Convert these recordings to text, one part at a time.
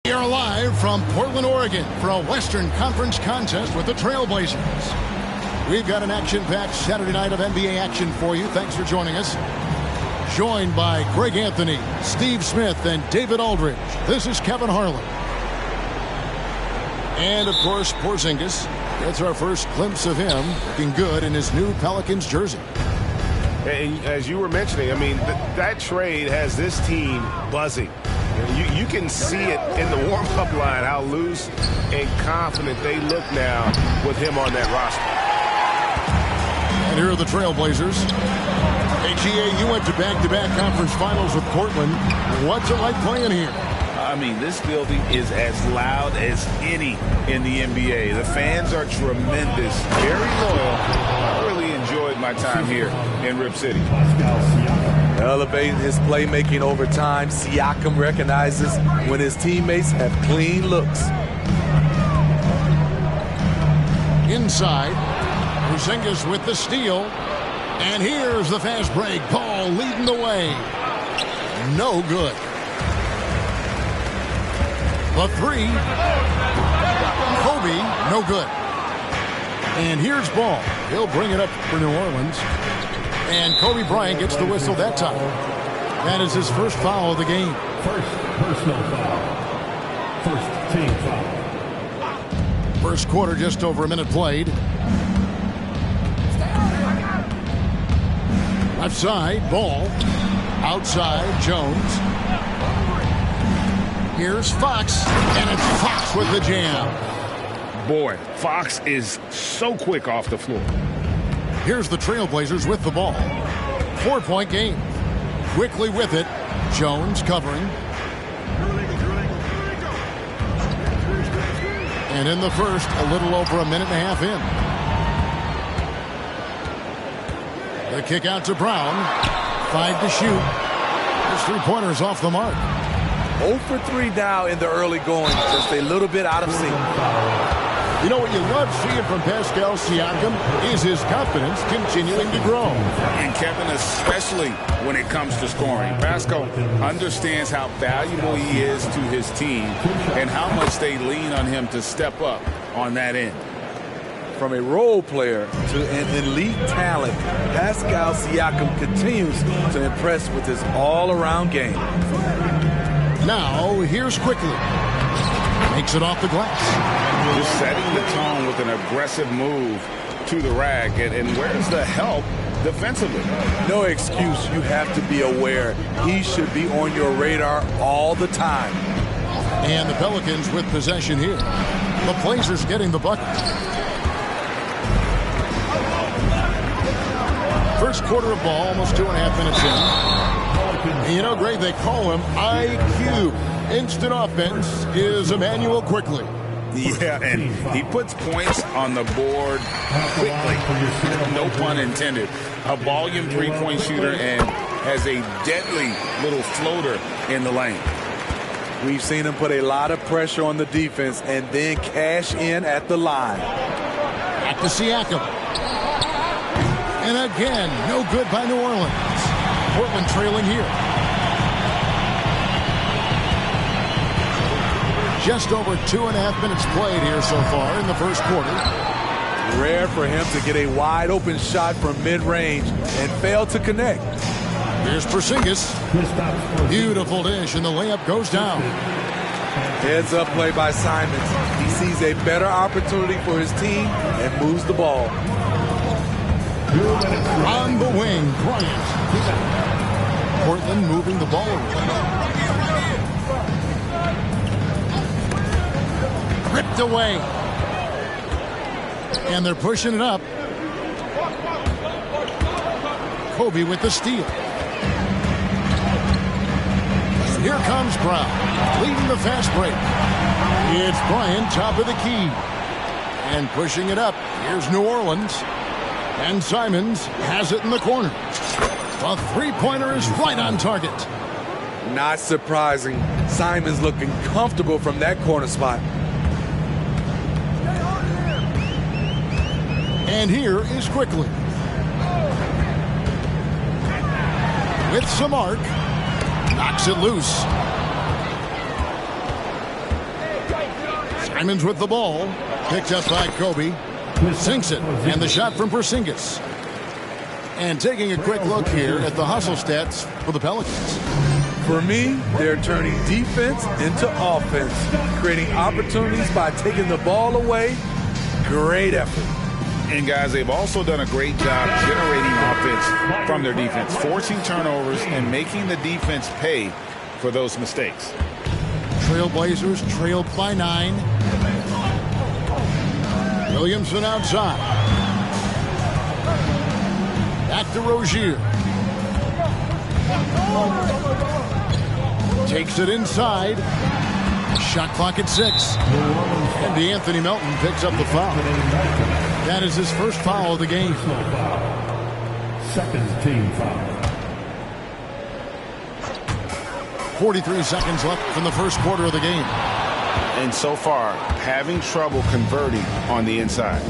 We are live from Portland, Oregon for a Western Conference contest with the Trailblazers. We've got an action-packed Saturday night of NBA action for you. Thanks for joining us. Joined by Greg Anthony, Steve Smith, and David Aldridge. This is Kevin Harlan. And, of course, Porzingis. That's our first glimpse of him looking good in his new Pelicans jersey. And as you were mentioning, I mean, that trade has this team buzzing. You can see it in the warm-up line, how loose and confident they look now with him on that roster. And here are the Trailblazers. Hey, GA, you went to back-to-back conference finals with Portland. What's it like playing here? I mean, this building is as loud as any in the NBA. The fans are tremendous, very loyal. I really enjoyed my time here in Rip City. Elevating his playmaking over time, Siakam recognizes when his teammates have clean looks. Inside, Porzingis with the steal. And here's the fast break. Paul leading the way. No good. The three. Kobe, no good. And here's Ball. He'll bring it up for New Orleans. And Kobe Bryant gets the whistle that time. That is his first foul of the game. First personal foul. First team foul. First quarter, just over a minute played. Left side, Ball. Outside, Jones. Here's Fox, and it's Fox with the jam. Boy, Fox is so quick off the floor. Here's the Trailblazers with the ball. 4-point game. Quickly with it. Jones covering. And in the first, a little over a minute and a half in. The kick out to Brown. 5 to shoot. His three-pointers off the mark. 0 for 3 now in the early going. Just a little bit out of sync. You know what you love seeing from Pascal Siakam is his confidence continuing to grow. And Kevin, especially when it comes to scoring. Pascal understands how valuable he is to his team and how much they lean on him to step up on that end. From a role player to an elite talent, Pascal Siakam continues to impress with his all-around game. Now, here's Quickly. Makes it off the glass. Just setting the tone with an aggressive move to the rack. And where's the help defensively? No excuse. You have to be aware. He should be on your radar all the time. And the Pelicans with possession here. The Blazers getting the bucket. First quarter of ball, almost 2.5 minutes in. You know, Greg, they call him IQ. Instant offense is Emmanuel Quickly. Yeah, and he puts points on the board quickly. No pun intended. A volume three-point shooter and has a deadly little floater in the lane. We've seen him put a lot of pressure on the defense and then cash in at the line. Back to Siakam. And again, no good by New Orleans. Portland trailing here. Just over 2.5 minutes played here so far in the first quarter. Rare for him to get a wide open shot from mid-range and fail to connect. Here's Porzingis. Beautiful dish, and the layup goes down. Heads up play by Simons. He sees a better opportunity for his team and moves the ball. On the wing, Bryant. Portland moving the ball around. Ripped away. And they're pushing it up. Kobe with the steal. Here comes Brown, leading the fast break. It's Bryant, top of the key. And pushing it up. Here's New Orleans. And Simons has it in the corner. The three-pointer is right on target. Not surprising. Simons looking comfortable from that corner spot. And here is Quickly. With some arc. Knocks it loose. Simons with the ball. Picked up by Kobe. Sinks it. And the shot from Porzingis. And taking a quick look here at the hustle stats for the Pelicans. For me, they're turning defense into offense. Creating opportunities by taking the ball away. Great effort. And, guys, they've also done a great job generating offense from their defense, forcing turnovers and making the defense pay for those mistakes. Trailblazers trailed by 9. Williamson outside. Back to Rozier. Takes it inside. Shot clock at 6. And DeAnthony Melton picks up the foul. That is his first foul of the game. Second team foul. 43 seconds left from the first quarter of the game. And so far, having trouble converting on the inside.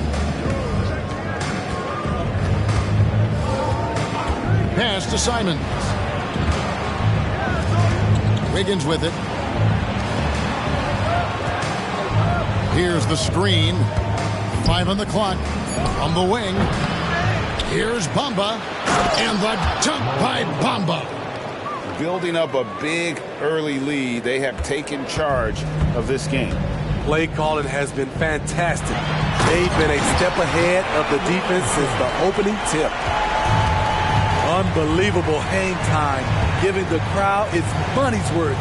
Pass to Simons. Wiggins with it. Here's the screen. 5 on the clock. From the wing. Here's Bamba. And the dunk by Bamba. Building up a big early lead, they have taken charge of this game. Play calling has been fantastic. They've been a step ahead of the defense since the opening tip. Unbelievable hang time, giving the crowd its money's worth.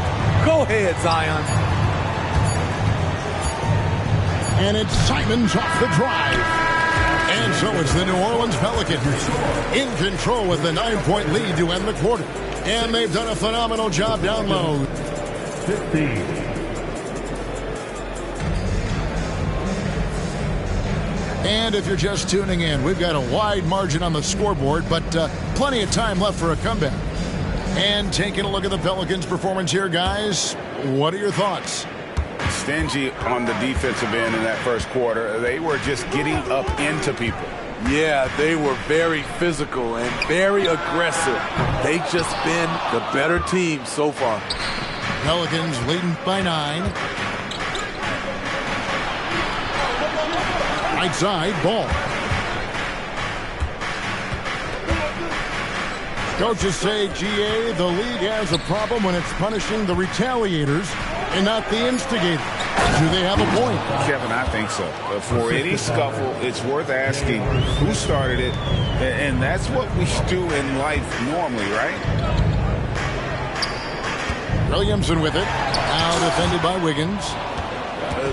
Go ahead, Zion. And it's Simons off the drive. And so it's the New Orleans Pelicans in control with the 9-point lead to end the quarter. And they've done a phenomenal job down low. 15. And if you're just tuning in, we've got a wide margin on the scoreboard, but plenty of time left for a comeback. And taking a look at the Pelicans' performance here, guys, what are your thoughts? Stingy on the defensive end in that first quarter. They were just getting up into people. Yeah, they were very physical and very aggressive. They've just been the better team so far. Pelicans leading by 9. Right side, ball. Coaches say, GA, the league has a problem when it's punishing the retaliators and not the instigators. Do they have a point? Kevin, I think so. For any scuffle, it's worth asking who started it, and that's what we do in life normally, right? Williamson with it. Now defended by Wiggins.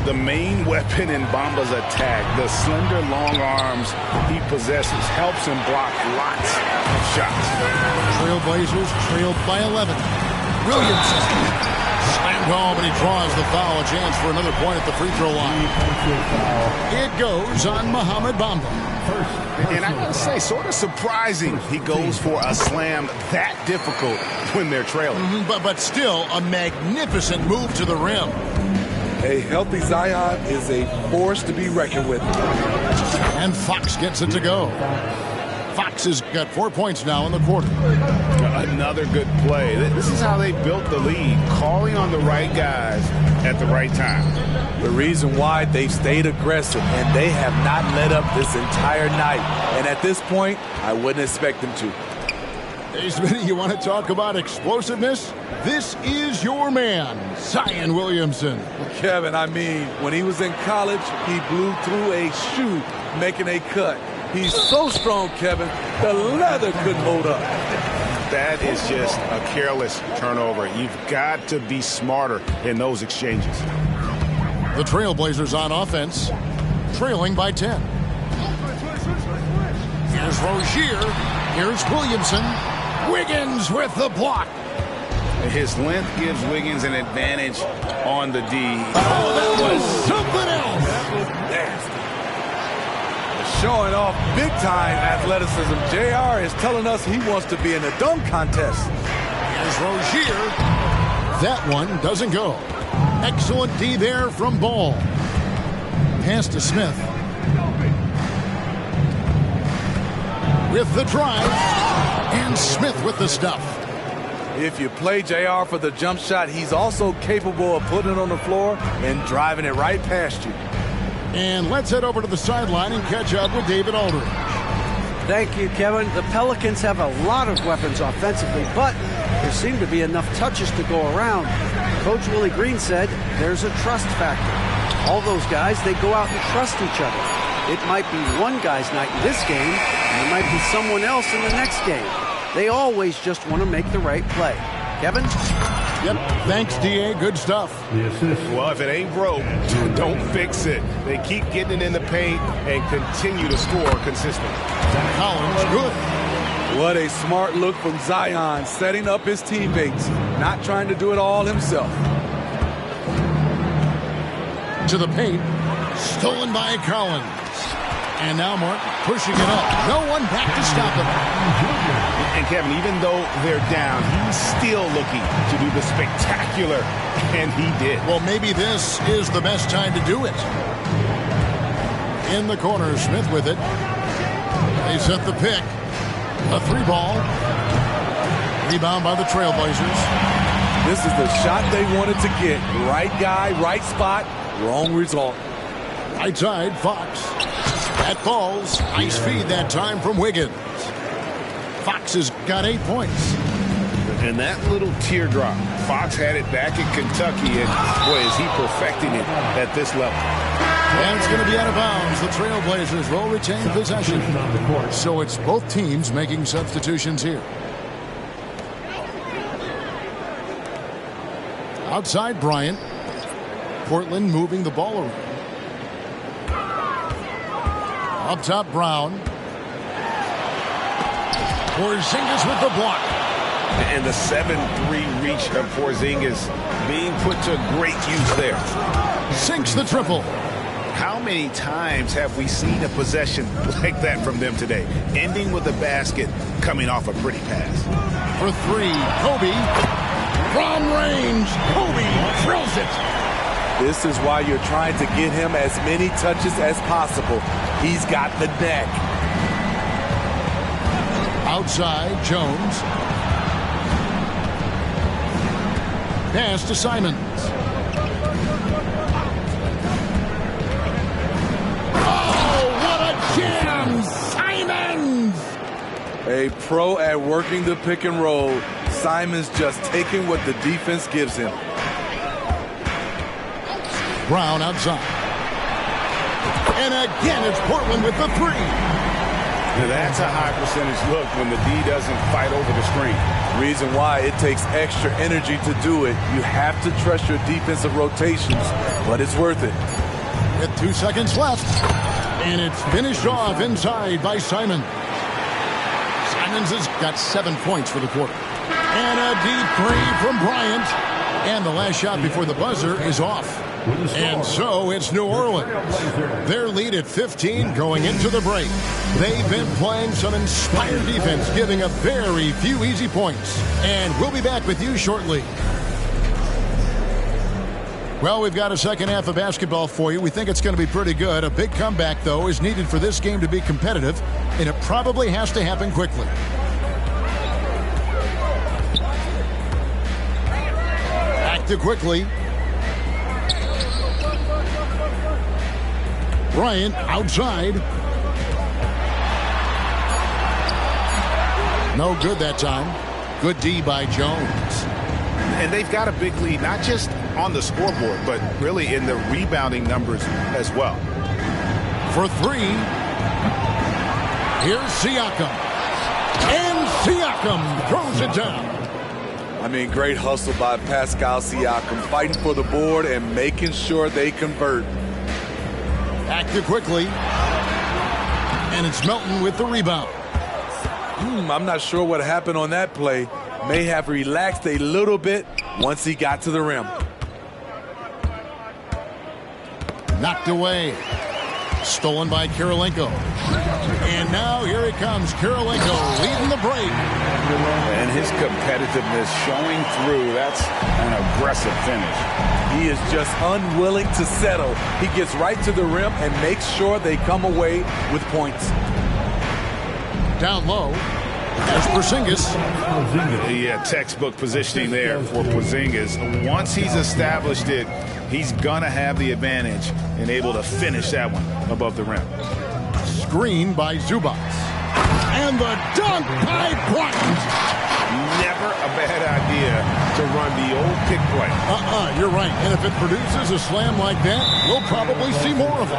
The main weapon in Bamba's attack, the slender, long arms he possesses, helps him block lots of shots. Trailblazers trailed by 11. Williamson slammed home, and he draws the foul. A chance for another point at the free throw line. It goes on Mohamed Bamba. And I gotta say, sort of surprising he goes for a slam that difficult when they're trailing. But still, a magnificent move to the rim. A healthy Zion is a force to be reckoned with. And Fox gets it to go. Fox has got 4 points now in the quarter. Another good play. This is how they built the lead, calling on the right guys at the right time. The reason why they've stayed aggressive, and they have not let up this entire night. And at this point, I wouldn't expect them to. Hey, Smitty, you want to talk about explosiveness? This is your man, Zion Williamson. Kevin, I mean, when he was in college, he blew through a shoe making a cut. He's so strong, Kevin, the leather couldn't hold up. That is just a careless turnover. You've got to be smarter in those exchanges. The Trailblazers on offense, trailing by 10. Here's Rozier. Here's Williamson. Wiggins with the block. His length gives Wiggins an advantage on the D. Oh, that was something else. That was nasty. Showing off big-time athleticism. JR is telling us he wants to be in a dunk contest. Here's Rozier. That one doesn't go. Excellent D there from Ball. Pass to Smith. With the drive. And Smith with the stuff. If you play JR for the jump shot, he's also capable of putting it on the floor and driving it right past you. And let's head over to the sideline and catch up with David Aldridge. Thank you, Kevin. The Pelicans have a lot of weapons offensively, but there seem to be enough touches to go around. Coach Willie Green said there's a trust factor. All those guys, they go out and trust each other. It might be one guy's night in this game, and it might be someone else in the next game. They always just want to make the right play. Kevin? Yep, thanks, D.A. Good stuff. The assist. Well, if it ain't broke, don't fix it. They keep getting it in the paint and continue to score consistently. Collins, good. What a smart look from Zion, setting up his teammates, not trying to do it all himself. To the paint, stolen by Collins. And now Martin pushing it up. No one back to stop him. And Kevin, even though they're down, he's still looking to do the spectacular, and he did. Well, maybe this is the best time to do it. In the corner, Smith with it. They set the pick. A 3-ball. Rebound by the Trailblazers. This is the shot they wanted to get. Right guy, right spot, wrong result. Right side, Fox. That falls. Nice feed that time from Wiggins. Fox has got 8 points. And that little teardrop, Fox had it back in Kentucky, and boy, is he perfecting it at this level. And it's going to be out of bounds. The Trailblazers will retain possession. So it's both teams making substitutions here. Outside Bryant. Portland moving the ball around. Up top, Brown. Porzingis with the block. And the 7-3 reach of Porzingis being put to great use there. Sinks the triple. How many times have we seen a possession like that from them today? Ending with a basket, coming off a pretty pass. For 3, Kobe. From range, Kobe drills it. This is why you're trying to get him as many touches as possible. He's got the neck. Outside, Jones. Pass to Simons. Oh, what a jam! Simons! A pro at working the pick and roll. Simons just taking what the defense gives him. Brown outside. And again, it's Portland with the 3. Now that's a high percentage look when the D doesn't fight over the screen. Reason why it takes extra energy to do it. You have to trust your defensive rotations, but it's worth it. With 2 seconds left. And it's finished off inside by Simons. Simons has got 7 points for the quarter. And a deep 3 from Bryant. And the last shot before the buzzer is off. And so it's New Orleans. Their lead at 15 going into the break. They've been playing some inspired defense, giving up very few easy points. And we'll be back with you shortly. Well, we've got a second half of basketball for you. We think it's going to be pretty good. A big comeback, though, is needed for this game to be competitive, and it probably has to happen quickly. Back to quickly. Bryant outside. No good that time. Good D by Jones. And they've got a big lead, not just on the scoreboard, but really in the rebounding numbers as well. For three, here's Siakam. And Siakam throws it down. I mean, great hustle by Pascal Siakam, fighting for the board and making sure they convert. Active quickly. And it's Melton with the rebound. I'm not sure what happened on that play. May have relaxed a little bit once he got to the rim. Knocked away. Stolen by Kirilenko. And now here he comes. Kirilenko leading the break. And his competitiveness showing through. That's an aggressive finish. He is just unwilling to settle. He gets right to the rim and makes sure they come away with points. Down low. There's Porzingis. Yeah, textbook positioning there for Porzingis. Once he's established it, he's going to have the advantage and able to finish that one above the rim. Screen by Zubac. And the dunk by Bryant. Never a bad idea to run the old pick play. You're right. And if it produces a slam like that, we'll probably see more of it.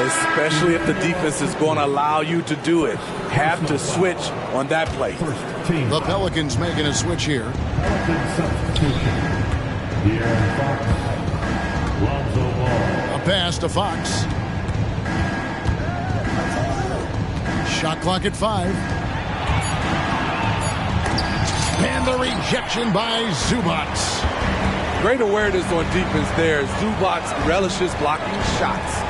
Especially if the defense is going to allow you to do it. Have to switch on that play. The Pelicans making a switch here. A pass to Fox. Shot clock at 5. And the rejection by Zubac. Great awareness on defense there. Zubac relishes blocking shots.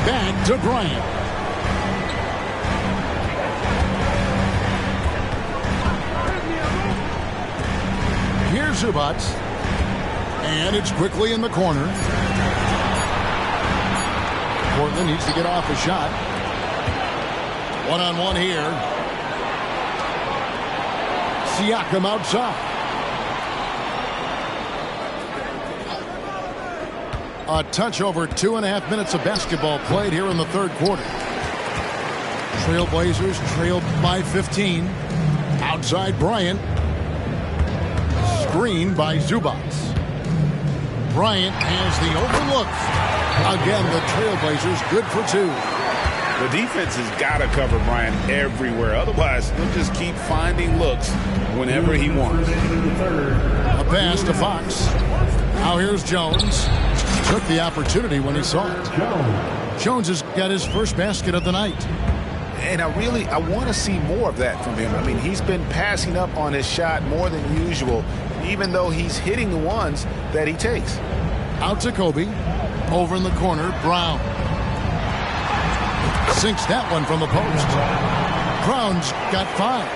Back to Bryant. Here's Zubac. And it's quickly in the corner. Portland needs to get off a shot. One-on-one here. Siakam outside. A touch over 2.5 minutes of basketball played here in the third quarter. Trailblazers trailed by 15. Outside Bryant. Screen by Zubac. Bryant has the overlook. Again, the Trailblazers good for 2. The defense has got to cover Bryant everywhere. Otherwise, he'll just keep finding looks whenever he wants. A pass to Fox. Now here's Jones. Took the opportunity when he saw it. Jones has got his first basket of the night. And I want to see more of that from him. I mean, he's been passing up on his shot more than usual, even though he's hitting the ones that he takes. Out to Kobe. Over in the corner, Brown. Sinks that one from the post. Brown's got 5.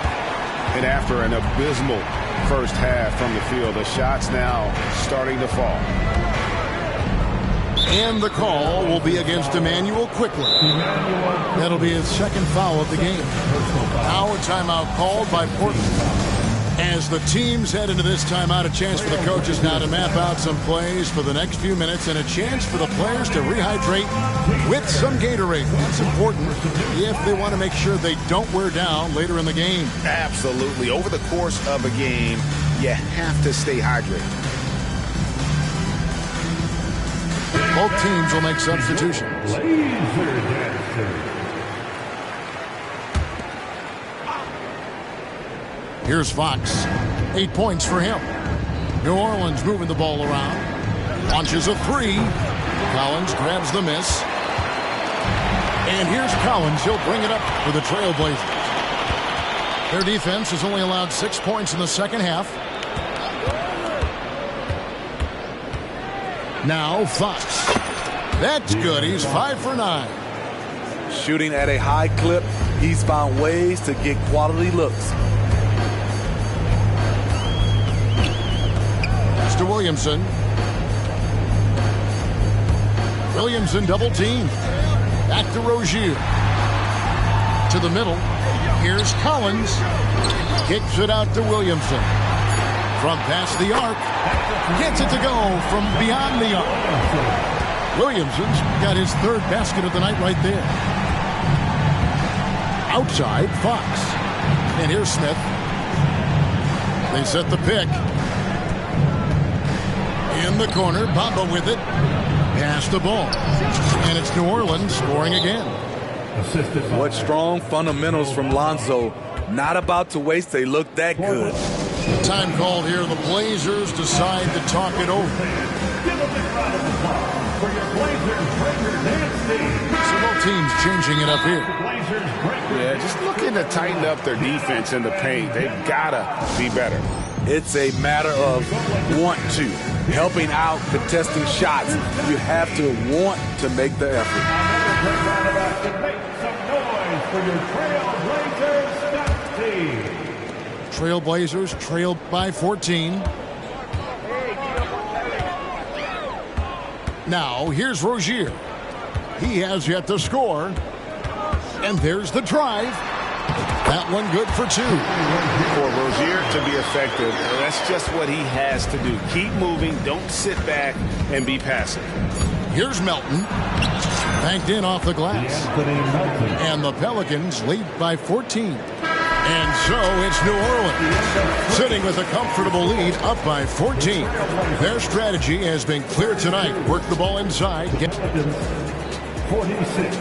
And after an abysmal first half from the field, the shots now starting to fall. And the call will be against Emmanuel quickly. That'll be his second foul of the game. Now a timeout called by Portland. As the teams head into this timeout, a chance for the coaches now to map out some plays for the next few minutes and a chance for the players to rehydrate with some Gatorade. That's important if they want to make sure they don't wear down later in the game. Absolutely. Over the course of a game, you have to stay hydrated. Both teams will make substitutions. Here's Fox. 8 points for him. New Orleans moving the ball around. Launches a 3. Collins grabs the miss. And here's Collins. He'll bring it up for the Trailblazers. Their defense has only allowed 6 points in the second half. Now Fox. That's good. He's 5 for 9. Shooting at a high clip, he's found ways to get quality looks. To Williamson. Williamson double team. Back to Rozier. To the middle. Here's Collins. Kicks it out to Williamson. From past the arc. Gets it to go from beyond the arc. Williamson's got his third basket of the night right there. Outside, Fox. And here's Smith. They set the pick. In the corner, Bamba with it. Pass the ball. And it's New Orleans scoring again. What strong fundamentals from Lonzo. Not about to waste. They look that good. Time called here. The Blazers decide to talk it over. So both teams changing it up here. Yeah, just looking to tighten up their defense in the paint. They've got to be better. It's a matter of want to. Helping out, contesting shots. You have to want to make the effort. Trailblazers trailed by 14. Now here's Rozier. He has yet to score. And there's the drive. That one good for two. For Rozier to be effective, that's just what he has to do. Keep moving. Don't sit back and be passive. Here's Melton. Banked in off the glass. And the Pelicans lead by 14. And so it's New Orleans sitting with a comfortable lead up by 14. Their strategy has been clear tonight. Work the ball inside. 46.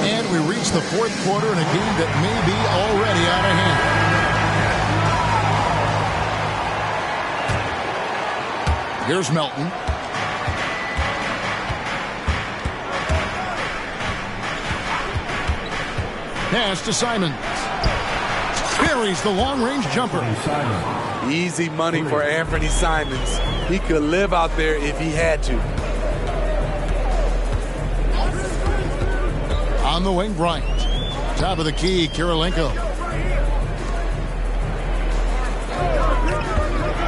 And we reach the fourth quarter in a game that may be already out of hand. Here's Melton. Pass to Simons. Buries the long-range jumper. Easy money for Anthony Simons. He could live out there if he had to. On the wing, Bryant. Top of the key, Kirilenko.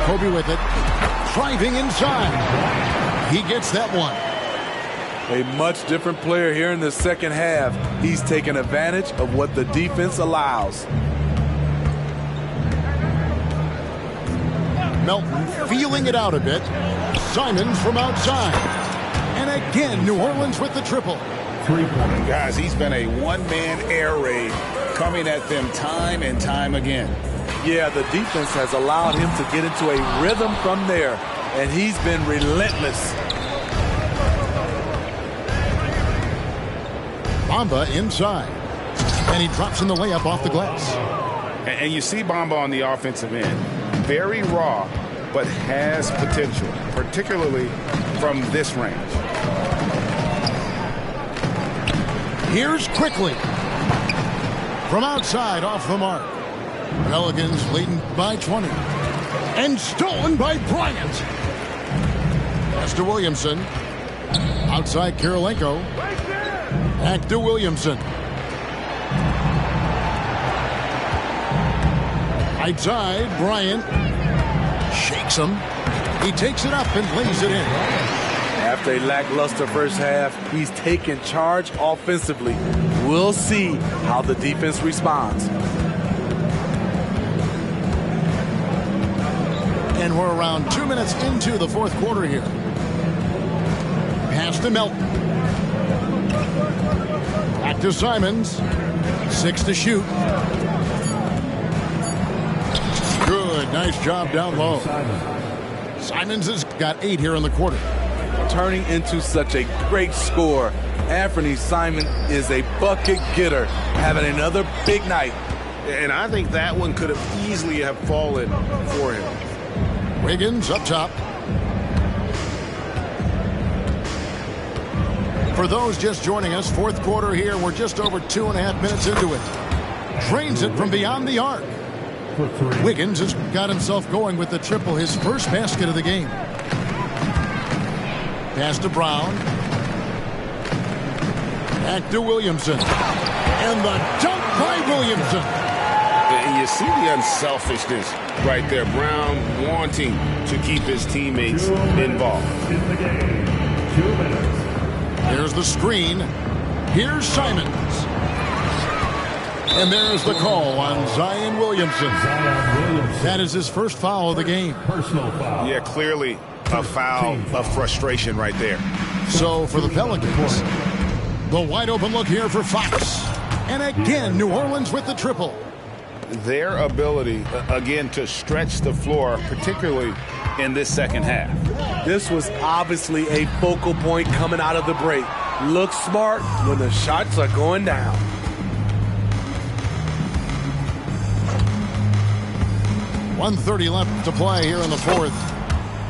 Kobe with it. Driving inside. He gets that one. A much different player here in the second half. He's taken advantage of what the defense allows. Melton feeling it out a bit. Simons from outside. And again, New Orleans with the triple. Guys, he's been a one-man air raid coming at them time and time again. Yeah, the defense has allowed him to get into a rhythm from there, and he's been relentless. Bamba inside. And he drops in the layup off the glass. And you see Bamba on the offensive end. Very raw, but has potential, particularly from this range. Here's Quickly. From outside, off the mark. Pelicans leading by 20. And stolen by Bryant. Pass to Williamson. Outside Kirilenko. Back to Williamson. Right side, Bryant. Shakes him. He takes it up and lays it in. After a lackluster first half, he's taken charge offensively. We'll see how the defense responds. And we're around 2 minutes into the fourth quarter here. Pass to Melton. Back to Simons. 6 to shoot. Good. Nice job down low. Simons has got 8 here in the quarter. Turning into such a great scorer, Anthony Simons is a bucket getter, having another big night. And I think that one could have easily have fallen for him. Wiggins up top. For those just joining us, fourth quarter here. We're just over 2.5 minutes into it. Drains it from beyond the arc. Wiggins has got himself going with the triple, his first basket of the game. Pass to Brown. Back to Williamson. And the dunk by Williamson. And you see the unselfishness right there. Brown wanting to keep his teammates involved. In the game, 2 minutes. There's the screen. Here's Simons. And there's the call on Zion Williamson. That is his first foul of the game. Personal foul. Yeah, clearly a foul of frustration right there. So for the Pelicans, the wide open look here for Fox. And again, New Orleans with the triple. Their ability, again, to stretch the floor, particularly in this second half. This was obviously a focal point coming out of the break. Look smart when the shots are going down. .130 left to play here in the fourth.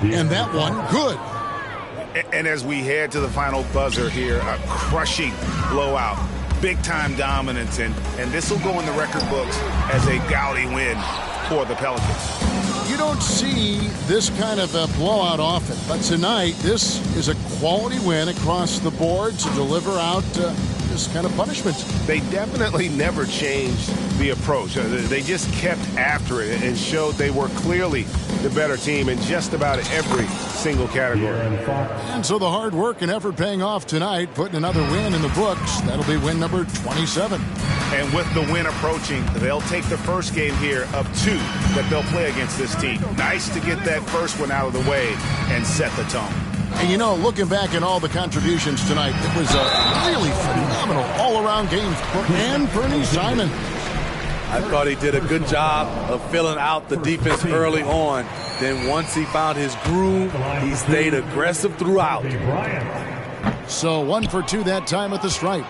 And that one, good. And as we head to the final buzzer here, a crushing blowout. Big-time dominance, and this will go in the record books as a gaudy win for the Pelicans. You don't see this kind of a blowout often, but tonight this is a quality win across the board to deliver out this kind of punishment. They definitely never changed the approach. They just kept after it and showed they were clearly the better team in just about every single category. And so the hard work and effort paying off tonight, putting another win in the books. That'll be win number 27. And with the win approaching, they'll take the first game here of 2 that they'll play against this team. Nice to get that first one out of the way and set the tone. And you know, looking back at all the contributions tonight, it was a really phenomenal all-around game for Bernie Simon. I thought he did a good job of filling out the defense early on. Then once he found his groove, he stayed aggressive throughout. So 1 for 2 that time at the stripe.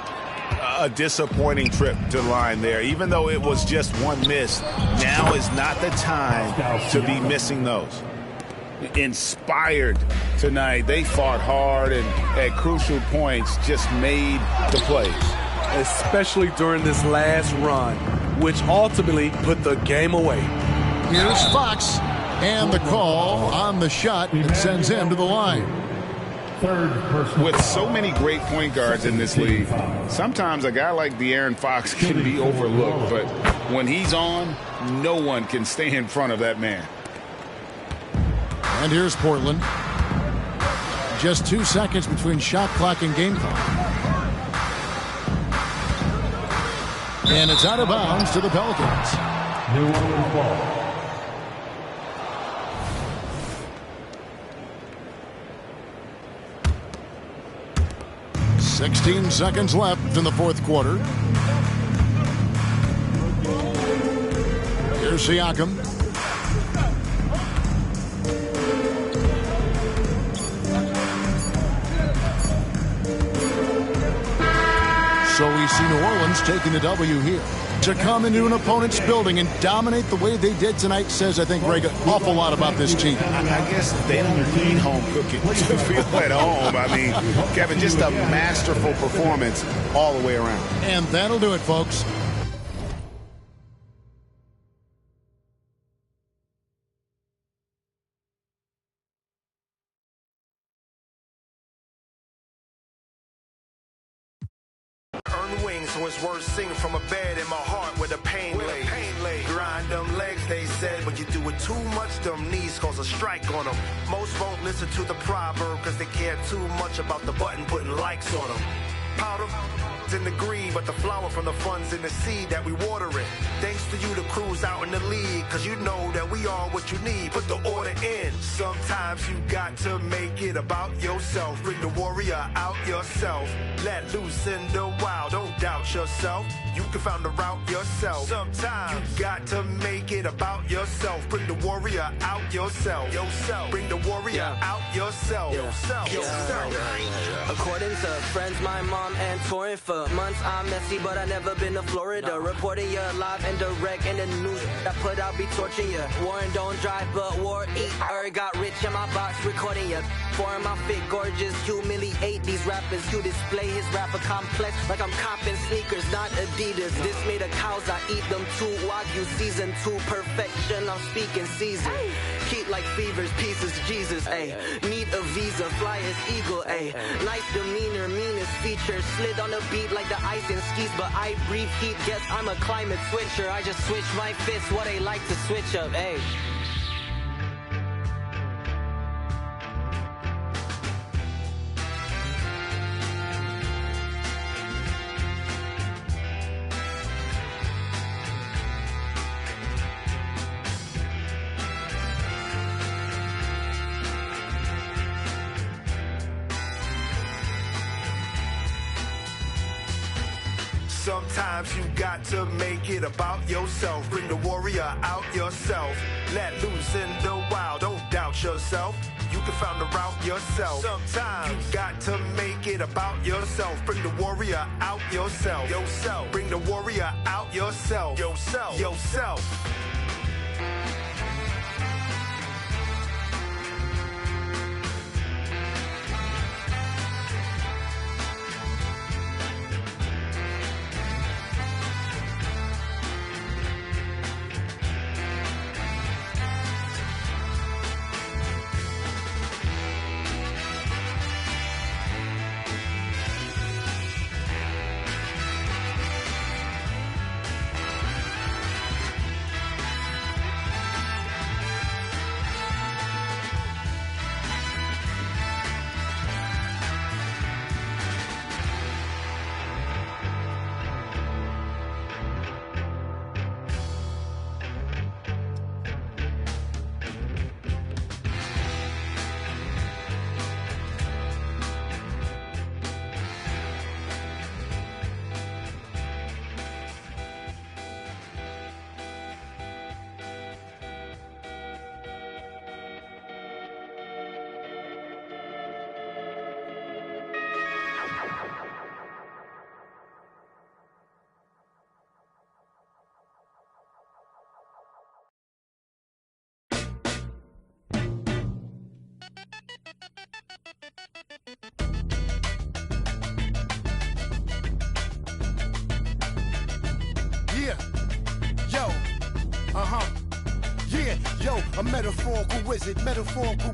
A disappointing trip to the line there. Even though it was just one miss, now is not the time to be missing those. Inspired tonight. They fought hard and at crucial points just made the plays. Especially during this last run, which ultimately put the game away. Here's Fox, and the call on the shot that sends him to the line. With so many great point guards in this league, sometimes a guy like De'Aaron Fox can be overlooked, but when he's on, no one can stay in front of that man. And here's Portland. Just 2 seconds between shot clock and game clock. And it's out of bounds to the Pelicans. New Orleans ball. "16 seconds left in the fourth quarter. Here's Siakam. So we see New Orleans taking the W here. To come into an opponent's building and dominate the way they did tonight says, I think, Greg, an awful lot about this team. I guess they don't need home cooking to feel at home. I mean, Kevin, just a masterful performance all the way around. And that'll do it, folks. Earn wings, so it's worth singing from a bed in my heart where the pain lay. Grind them legs, they said, but you do it too much, them knees cause a strike on them. Most won't listen to the proverb cause they care too much about the button putting likes on them. Powder in the green, but the flower from the funds in the seed that we water it. Thanks to you, the crew's out in the league, cause you know that we are what you need. Put the order in. Sometimes you got to make it about yourself. Bring the warrior out yourself. Let loose in the wild. Don't doubt yourself. You can find the route yourself. Sometimes you got to make it about yourself. Bring the warrior out yourself. Bring the warrior out yourself. According to friends, my mom and touring for months, I'm messy, but I never been to Florida. Reporting you live and direct, and the news that put out be torching you. Warren don't drive, but war eat. Got rich in my box, recording you. Foreign my fit, gorgeous, humiliate these rappers to display his rapper complex like I'm copping sneakers, not Adidas. This made of cows, I eat them too. Wagyu season 2 perfection. I'm speaking season. Keep like fevers, pieces, Jesus. Ayy, need a visa, fly as eagle. Ayy, nice demeanor, meanest features. Slid on the beat like the ice and skis, but I breathe heat. Guess I'm a climate switcher. I just switch my fits, what they like to switch up. Ayy. Sometimes you got to make it about yourself. Bring the warrior out yourself. Let loose in the wild. Don't doubt yourself. You can find the route yourself. Sometimes you got to make it about yourself. Bring the warrior out yourself. Yourself. Bring the warrior out yourself. Yourself. Yourself. A metaphorical wizard, metaphorical.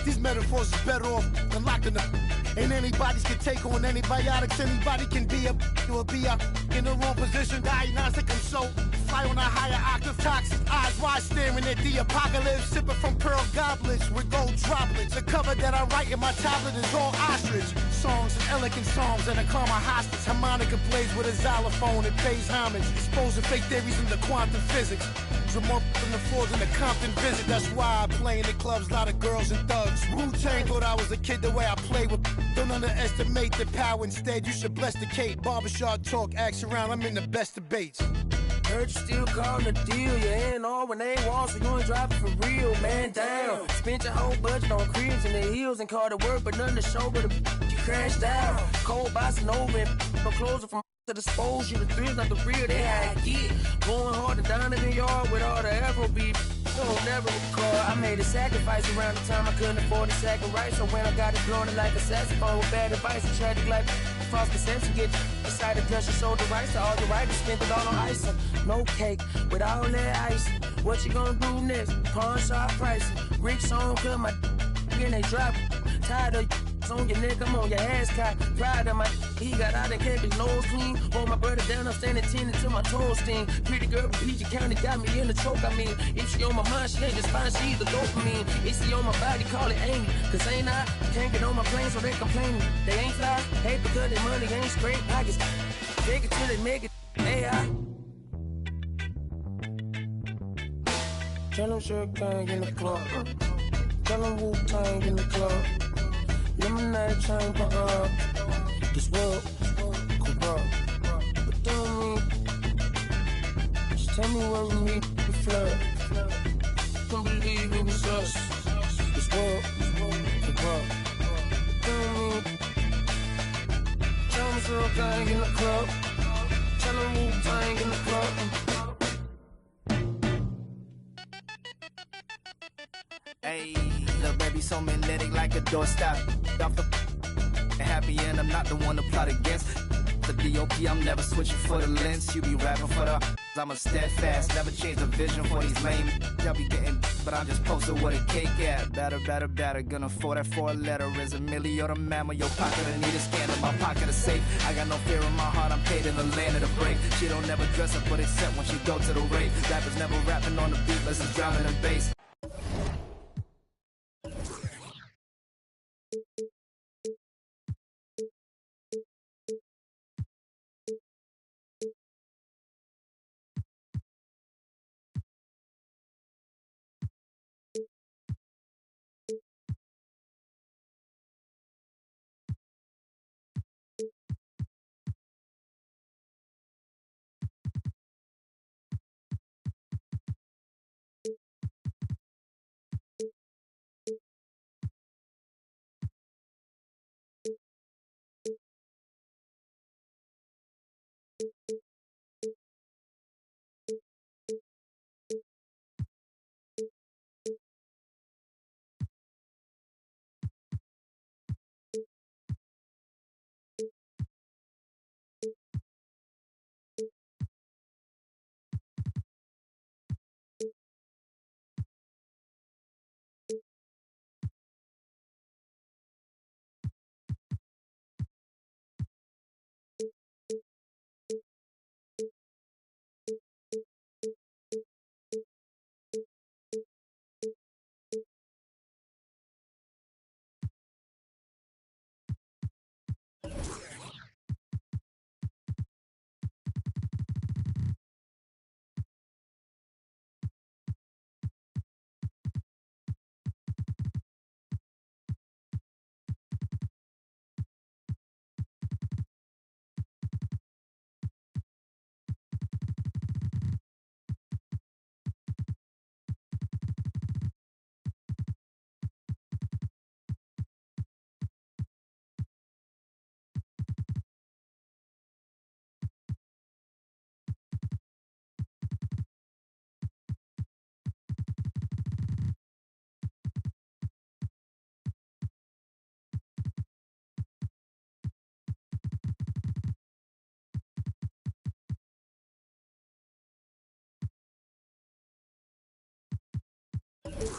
These metaphors is better off than locking them. Ain't anybody's can take on antibiotics. Anybody can be a or be a in the wrong position. Diagnostic, I'm so fly on a higher octave. Toxic eyes wide staring at the apocalypse. Sipping from pearl goblets with gold droplets. The cover that I write in my tablet is all ostrich. Songs and elegant songs and a karma hostage. Harmonica plays with a xylophone and pays homage. Exposing fake theories into quantum physics. More than the floors in the Compton visit. That's why I play in the clubs, lot of girls and thugs. Wu-Tang thought I was a kid the way I play with. Don't underestimate the power. Instead, you should bless the Kate. Barbershop talk, axe around. I'm in the best debates. Heard you still calling a deal. You ain't all when they want, so you ain't driving for real. Man down. Spent your whole budget on cribs and the heels and called to work, but nothing to show. But you crashed out. Cold bossing over and no closer from to dispose you. The thrills not the real, they how I get. Going hard and down in the yard with all the Afrobeat. Don't never recall. I made a sacrifice around the time I couldn't afford a sack of rice. So when I got it blown it like a saxophone with bad advice, a tragic life, false perception, get decided plus you sold the rice to all the writers, spent it all on ice. No cake with all that ice. What you gonna do next? Pawn shop pricing. Rick song, cut my and they drop. Tired of on your neck, I'm on your ass cock. Pride of my he got out and kept his nose clean. Roll my brother down, I'm standing 10 until my toes sting. Pretty girl from PG County got me in the choke. I mean, if she on my mind, she ain't just fine, she's the dopamine. If she on my body, call it Amy. Cause ain't I can't get on my plane, so they complaining. They ain't fly, hate because their money ain't straight pockets. Take it till they make it. AI. Tell them Sugar Gang in the club. Tell them Wu-Tang in the club. Lemonade chain for this world corrupt. But don't mean just tell me where we meet the flood. Can't believe it was us. This world corrupt. Don't mean tell them Sugar Gang in the club. Tell them Wu-Tang in the club. Hey, little baby so magnetic like a doorstop. Off the happy end, I'm not the one to plot against. The DOP, I'm never switching for the lens. You be rapping for the I'm a steadfast, never change the vision for these lame. Y'all be getting, but I'm just posted with a cake at. Better, gonna afford that 4-letter. Is a milli or the mammal, your pocket, I need a scan in my pocket is safe. I got no fear in my heart, I'm paid in the land of the break. She don't never dress up, but except when she go to the rave. Rappers never rapping on the beat, listen drowning in bass.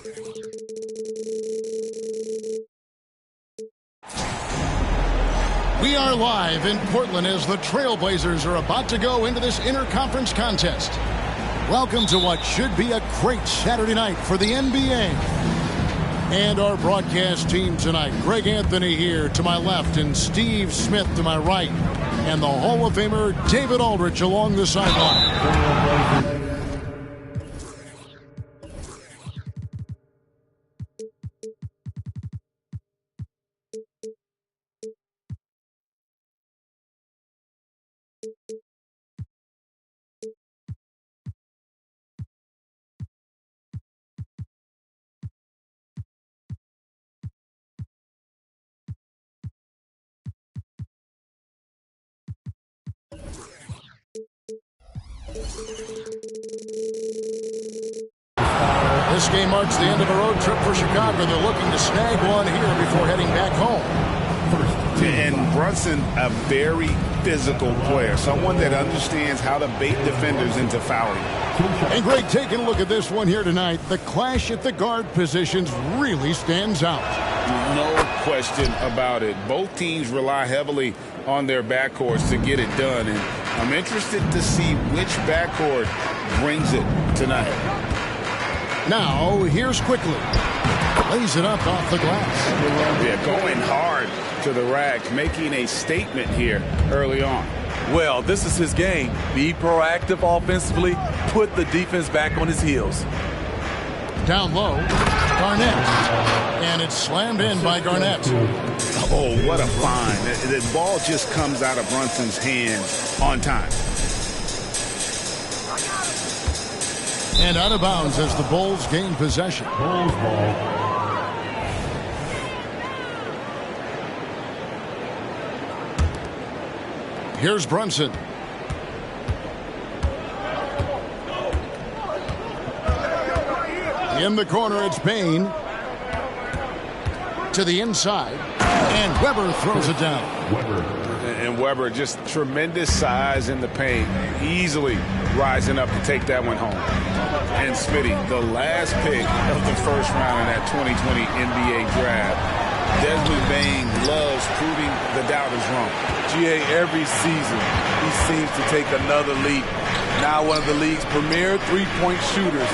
We are live in Portland as the Trailblazers are about to go into this interconference contest. Welcome to what should be a great Saturday night for the NBA. And our broadcast team tonight, Greg Anthony here to my left and Steve Smith to my right. And the Hall of Famer David Aldridge along the sideline. This game marks the end of a road trip for Chicago. They're looking to snag one here before heading back home. And Brunson, a very physical player, someone that understands how to bait defenders into fouling. And Greg, taking a look at this one here tonight, the clash at the guard positions really stands out. No question about it. Both teams rely heavily on their backcourts to get it done. And I'm interested to see which backcourt brings it tonight. Now, here's Quickly. Lays it up off the glass. Yeah, going hard to the rack, making a statement here early on. Well, this is his game. Be proactive offensively, put the defense back on his heels. Down low, Garnett. And it's slammed in by Garnett. Oh, what a find. The ball just comes out of Brunson's hands on time. And out of bounds as the Bulls gain possession. Bulls ball. Here's Brunson. In the corner, it's Payne. To the inside. And Weber throws it down. And Weber, just tremendous size in the paint. Easily rising up to take that one home. And Smitty, the last pick of the first round in that 2020 NBA draft. Desmond Bane loves proving the doubters wrong. GA, every season, he seems to take another leap. Now one of the league's premier three-point shooters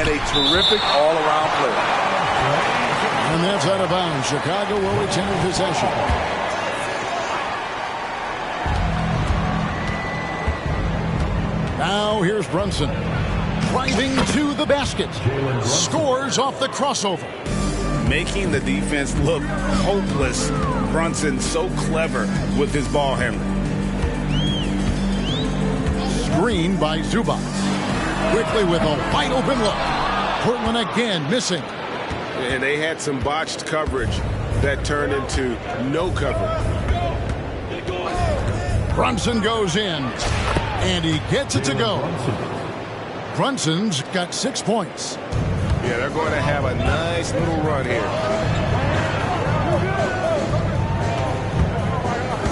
and a terrific all-around player. And that's out of bounds. Chicago will retain possession. Now here's Brunson. Driving to the basket. Scores off the crossover. Making the defense look hopeless. Brunson so clever with his ball handling. Screen by Zubac. Quickly with a wide open look. Portland again missing. And they had some botched coverage that turned into no coverage. Brunson goes in. And he gets it to go. Brunson's got 6 points. Yeah, they're going to have a nice little run here.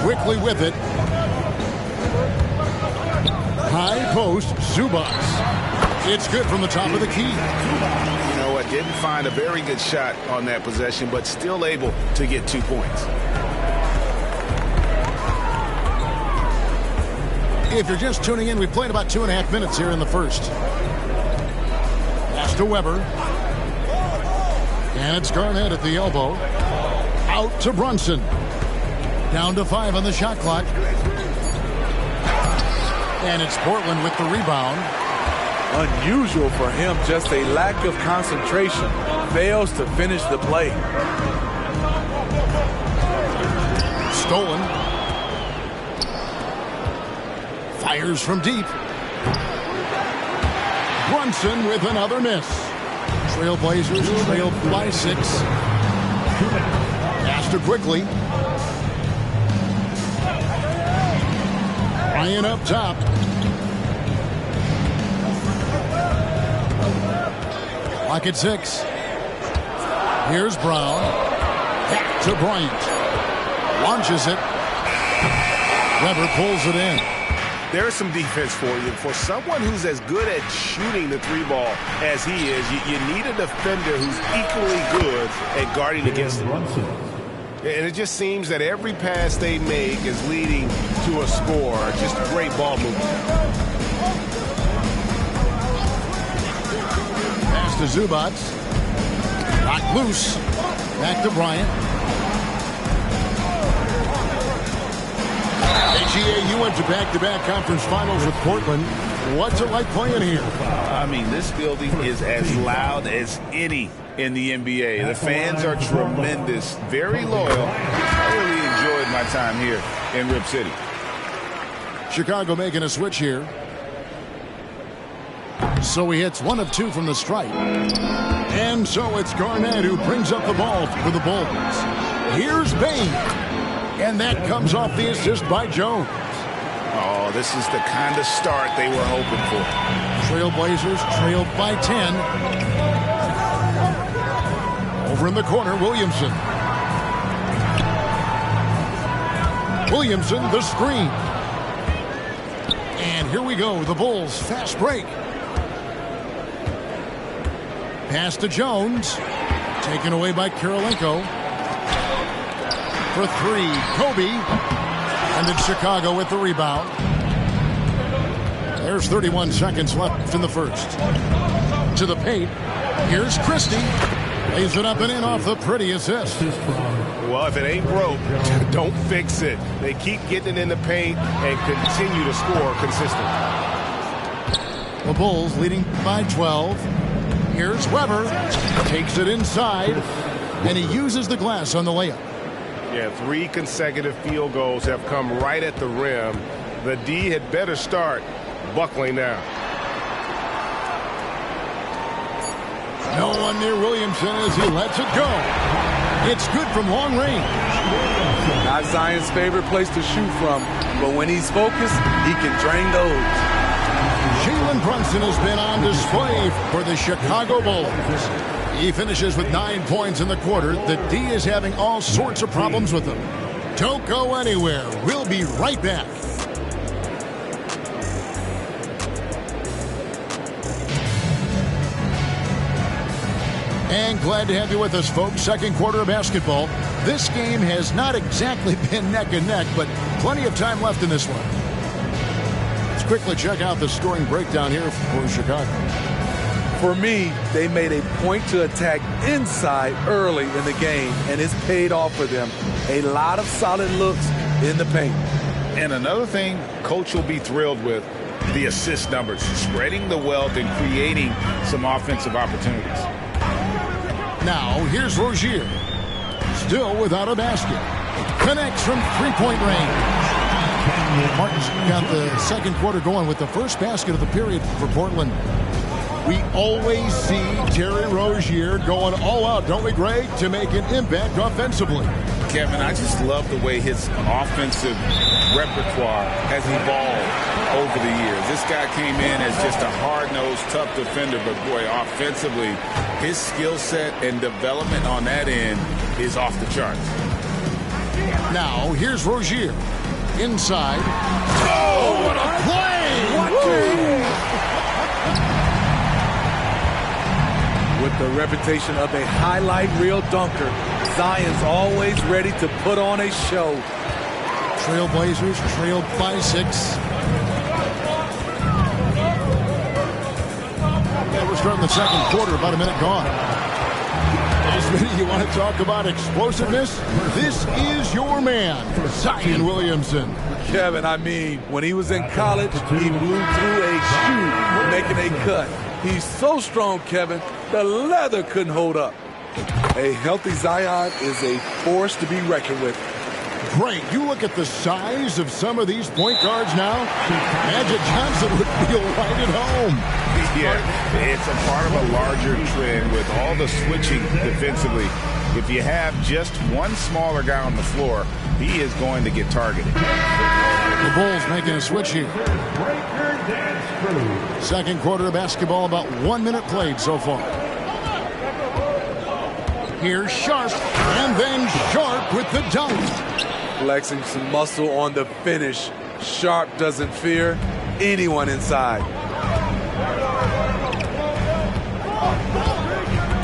Quickly with it. High post, Zubac. It's good from the top of the key. You know what? Didn't find a very good shot on that possession, but still able to get 2 points. If you're just tuning in, we played about 2.5 minutes here in the first. Pass to Weber. And it's Garnett at the elbow. Out to Brunson. Down to 5 on the shot clock. And it's Portland with the rebound. Unusual for him, just a lack of concentration. Fails to finish the play. Stolen. Fires from deep. Brunson with another miss. Trailblazers trail by 6. Pass to Quickly. Ryan up top. Clock at 6. Here's Brown. Back to Bryant. Launches it. Weber pulls it in. there's some defense for you. For someone who's as good at shooting the three ball as he is, you need a defender who's equally good at guarding against him. And it just seems that every pass they make is leading to a score. Just great ball movement. Pass to Zubac. Knocked loose. Back to Bryant. AGA, you went to back-to-back conference finals with Portland. What's it like playing here? I mean, this building is as loud as any in the NBA. The fans are tremendous, very loyal. I really enjoyed my time here in Rip City. Chicago making a switch here. So he hits 1 of 2 from the stripe. And so it's Garnett who brings up the ball for the Bulls. Here's Bain. And that comes off the assist by Jones. Oh, this is the kind of start they were hoping for. Trailblazers trailed by 10. Over in the corner, Williamson. Williamson, the screen. And here we go, the Bulls fast break. Pass to Jones. Taken away by Kirilenko. For 3, Kobe. And then Chicago with the rebound. There's 31 seconds left in the first. To the paint. Here's Christie. Lays it up and in off the pretty assist. Well, if it ain't broke, don't fix it. They keep getting it in the paint and continue to score consistently. The Bulls leading by 12. Here's Weber. Takes it inside. And he uses the glass on the layup. Yeah, 3 consecutive field goals have come right at the rim. The D had better start buckling down. No one near Williamson as he lets it go. It's good from long range. Not Zion's favorite place to shoot from, but when he's focused, he can drain those. Jalen Brunson has been on display for the Chicago Bulls. He finishes with 9 points in the quarter. The D is having all sorts of problems with him. Don't go anywhere. We'll be right back. And glad to have you with us, folks. Second quarter of basketball. This game has not exactly been neck and neck, but plenty of time left in this one. Let's quickly check out the scoring breakdown here for Chicago. For me, they made a point to attack inside early in the game, and it's paid off for them. A lot of solid looks in the paint. And another thing Coach will be thrilled with, the assist numbers, spreading the wealth and creating some offensive opportunities. Now, here's Rozier. Still without a basket. Connects from three-point range. Martin's got the second quarter going with the first basket of the period for Portland. We always see Terry Rozier going all out, don't we, Greg, to make an impact offensively. Kevin, I just love the way his offensive repertoire has evolved over the years. This guy came in as just a hard-nosed, tough defender, but boy, offensively, his skill set and development on that end is off the charts. Now, here's Rozier. Inside. Oh, what a play! With the reputation of a highlight reel dunker, Zion's always ready to put on a show. Trailblazers trailed by 6. Yeah, we're starting the second quarter, about a minute gone. You want to talk about explosiveness? This is your man, Zion Williamson. Kevin, I mean, when he was in college, he blew through a shoe making a cut. He's so strong, Kevin, the leather couldn't hold up. A healthy Zion is a force to be reckoned with. Great. You look at the size of some of these point guards now. Magic Johnson would feel right at home. Yeah, it's a part of a larger trend with all the switching defensively. If you have just one smaller guy on the floor, he is going to get targeted. The Bulls making a switch here. Second quarter of basketball, about 1 minute played so far. Here's Sharp, and then Sharp with the dunk. Flexing some muscle on the finish. Sharp doesn't fear anyone inside.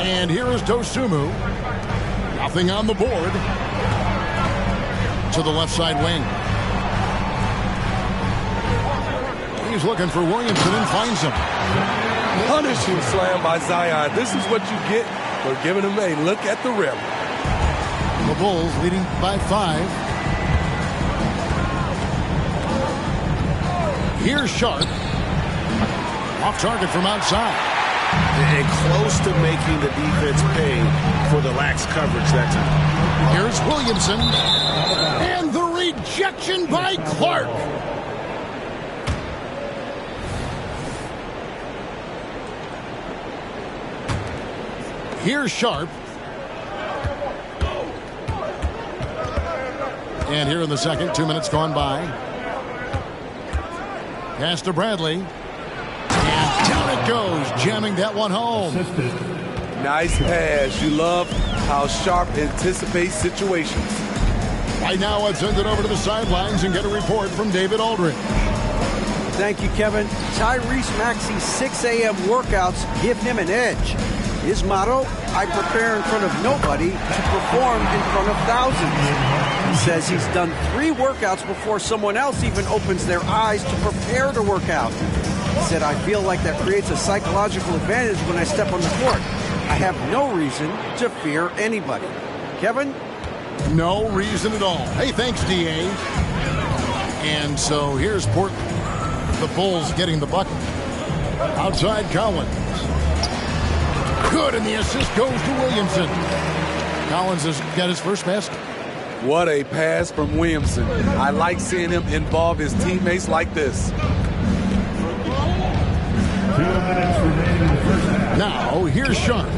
And here is Dosunmu. Nothing on the board. To the left side wing. He's looking for Williamson and finds him. Punishing slam by Zion. This is what you get for giving him a look at the rim. The Bulls leading by 5. Here's Sharp. Off target from outside. And close to making the defense pay for the lax coverage that time. Here's Williamson. And the rejection by Clark. Here's Sharp. And here in the second, 2 minutes gone by. Pass to Bradley. And down it goes, jamming that one home. Nice pass. You love how Sharp anticipates situations. Right now, I'd send it over to the sidelines and get a report from David Aldridge. Thank you, Kevin. Tyrese Maxey's 6 a.m. workouts give him an edge. His motto, I prepare in front of nobody to perform in front of thousands. He says he's done 3 workouts before someone else even opens their eyes to prepare to work out. He said, I feel like that creates a psychological advantage when I step on the court. I have no reason to fear anybody. Kevin? No reason at all. Hey, thanks, D.A. And so here's Portland. The Bulls getting the bucket. Outside Collins. Good, and the assist goes to Williamson. Collins has got his first basket. What a pass from Williamson. I like seeing him involve his teammates like this. 2 minutes remaining in the first half. Now, here's Sharp.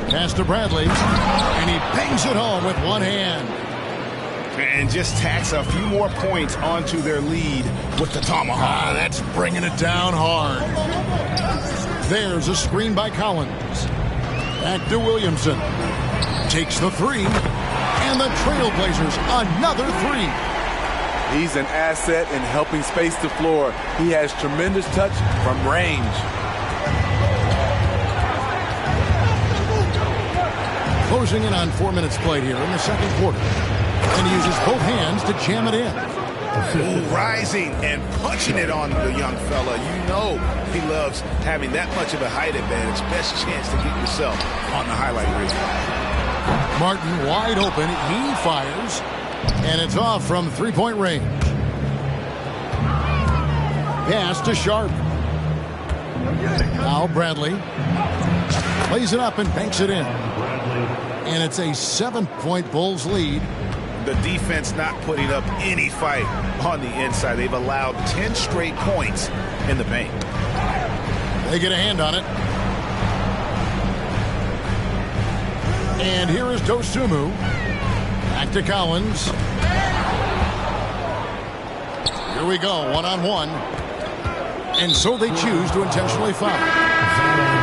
Pass to Bradley, and he bangs it home with one hand. And just tacks a few more points onto their lead with the tomahawk. That's bringing it down hard. There's a screen by Collins. Back to Williamson. Takes the 3. And the Trailblazers, another 3. He's an asset in helping space the floor. He has tremendous touch from range. Closing in on 4 minutes played here in the second quarter. And he uses both hands to jam it in. Ooh, rising and punching it on the young fella. You know he loves having that much of a height advantage. Best chance to get yourself on the highlight reel. Martin wide open. He fires. And it's off from three-point range. Pass to Sharp. Now Bradley. Plays it up and banks it in. And it's a 7-point Bulls lead. The defense not putting up any fight on the inside. They've allowed 10 straight points in the paint. They get a hand on it. And here is Dosunmu. Back to Collins. Here we go, one-on-one. And so they choose to intentionally foul.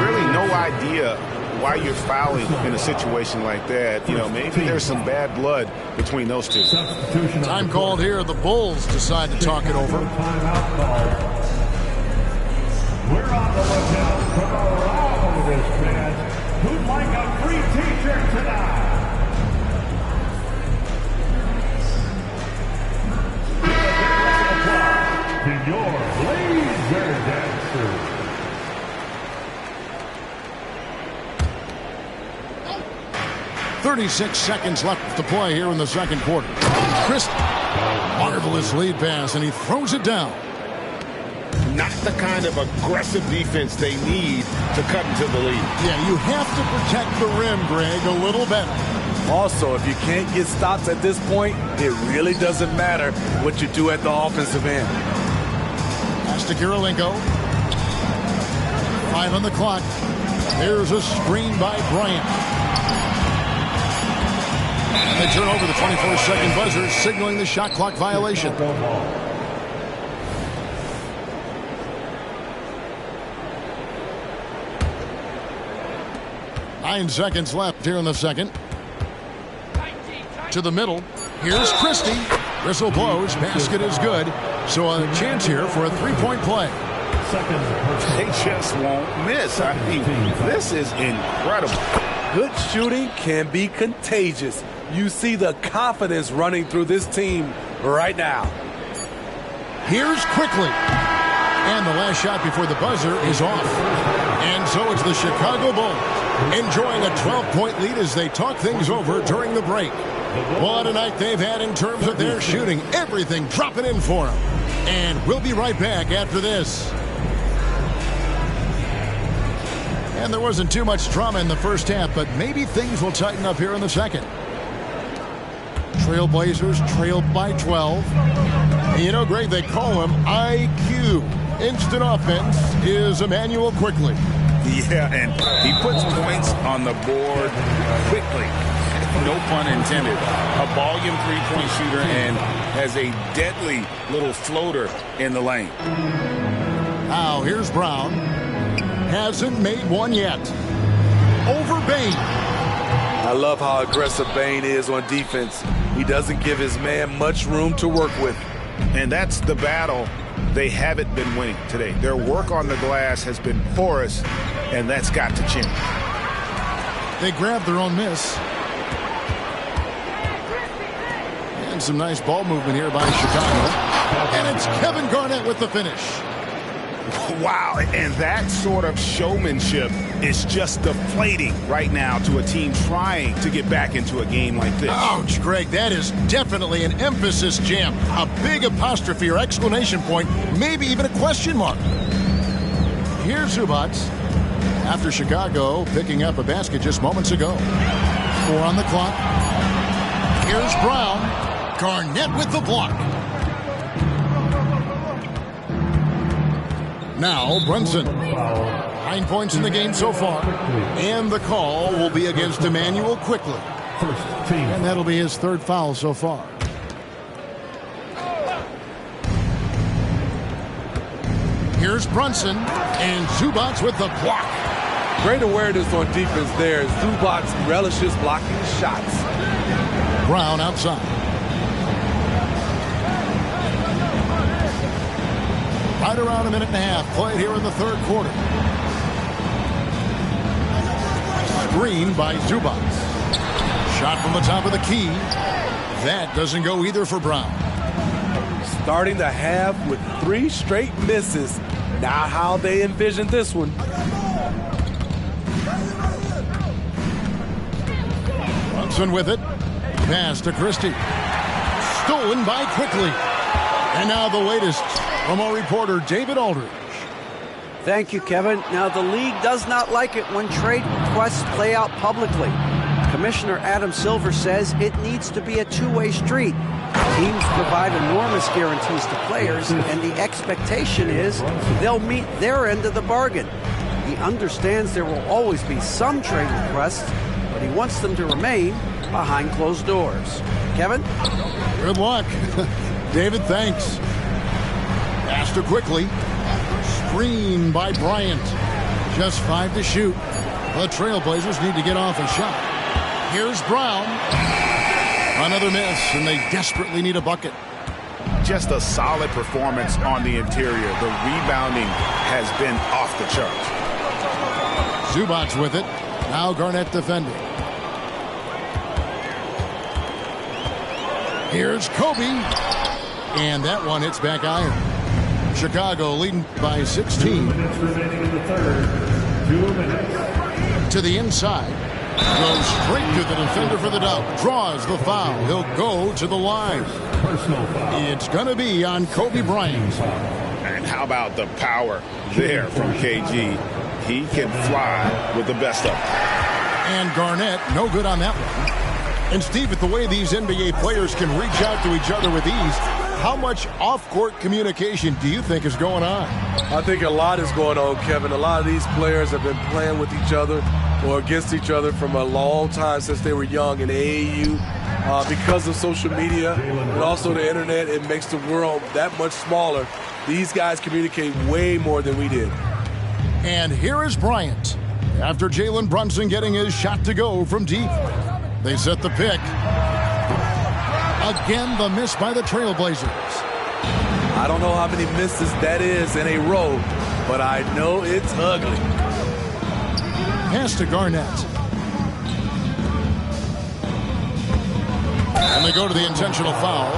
Really no idea why you're fouling in a situation like that. You know, maybe there's some bad blood between those two. Time called here. The Bulls decide to talk it over. Timeout call. We're on the lookout for all of this fans who'd like a free t-shirt tonight. To your laser dancers. 36 seconds left to play here in the second quarter. Chris, marvelous lead pass, and he throws it down. Not the kind of aggressive defense they need to cut into the lead. Yeah, you have to protect the rim, Greg, a little better. Also, if you can't get stops at this point, it really doesn't matter what you do at the offensive end. Pass to Kirilenko. 5 on the clock. There's a screen by Bryant. And they turn over the 24-second buzzer, signaling the shot clock violation. 9 seconds left here in the second. To the middle. Here's Christie. Whistle blows. Basket is good. So a chance here for a three-point play. They just won't miss. I mean, this is incredible. Good shooting can be contagious. You see the confidence running through this team right now. Here's quickly. And the last shot before the buzzer is off. And so it's the Chicago Bulls enjoying a 12-point lead as they talk things over during the break. What a night they've had in terms of their shooting. Everything dropping in for them. And we'll be right back after this. And there wasn't too much drama in the first half, but maybe things will tighten up here in the second. Trailblazers trailed by 12. And you know, Greg, they call him IQ. Instant offense is Emmanuel quickly. Yeah, and he puts points on the board quickly. No pun intended. A volume three-point shooter and has a deadly little floater in the lane. Now here's Brown. Hasn't made one yet. Over Bane. I love how aggressive Bane is on defense. He doesn't give his man much room to work with. And that's the battle they haven't been winning today. Their work on the glass has been porous, and that's got to change. They grabbed their own miss. And some nice ball movement here by Chicago. And it's Kevin Garnett with the finish. Wow, and that sort of showmanship is just deflating right now to a team trying to get back into a game like this. Ouch, Greg, that is definitely an emphasis jam. A big apostrophe or exclamation point, maybe even a question mark. Here's Zubac after Chicago picking up a basket just moments ago. 4 on the clock. Here's Brown. Garnett with the block. Now Brunson. 9 points in the game so far. And the call will be against Emmanuel quickly. And that'll be his third foul so far. Here's Brunson. And Zubac with the block. Great awareness on defense there. Zubac relishes blocking shots. Brown outside. Right around a minute and a half played here in the third quarter. Screen by Zubac. Shot from the top of the key. That doesn't go either for Brown. Starting the half with 3 straight misses. Not how they envisioned this one. Brunson with it. Pass to Christie. Stolen by Quickly. And now the latest from our reporter, David Aldridge. Thank you, Kevin. Now, the league does not like it when trade requests play out publicly. Commissioner Adam Silver says it needs to be a two-way street. Teams provide enormous guarantees to players, and the expectation is they'll meet their end of the bargain. He understands there will always be some trade requests, but he wants them to remain behind closed doors. Kevin? Good luck. David, thanks. Pass to Quickly. Screen by Bryant. Just 5 to shoot. The Trailblazers need to get off a shot. Here's Brown. Another miss, and they desperately need a bucket. Just a solid performance on the interior. The rebounding has been off the charts. Zubac with it. Now Garnett defending. Here's Kobe. And that one hits back iron. Chicago leading by 16. 2 minutes remaining in the third. 2 minutes. To the inside. Goes straight to the defender for the dunk. Draws the foul. He'll go to the line. Personal foul. It's going to be on Kobe Bryant. And how about the power there from KG? He can fly with the best of them. And Garnett, no good on that one. And Steve, with the way these NBA players can reach out to each other with ease, how much off-court communication do you think is going on? I think a lot is going on, Kevin. A lot of these players have been playing with each other or against each other from a long time since they were young in AAU. Because of social media and also the internet, it makes the world that much smaller. These guys communicate way more than we did. And here is Bryant. After Jalen Brunson getting his shot to go from deep. They set the pick. Again, the miss by the Trailblazers. I don't know how many misses that is in a row, but I know it's ugly. Pass to Garnett. And they go to the intentional foul.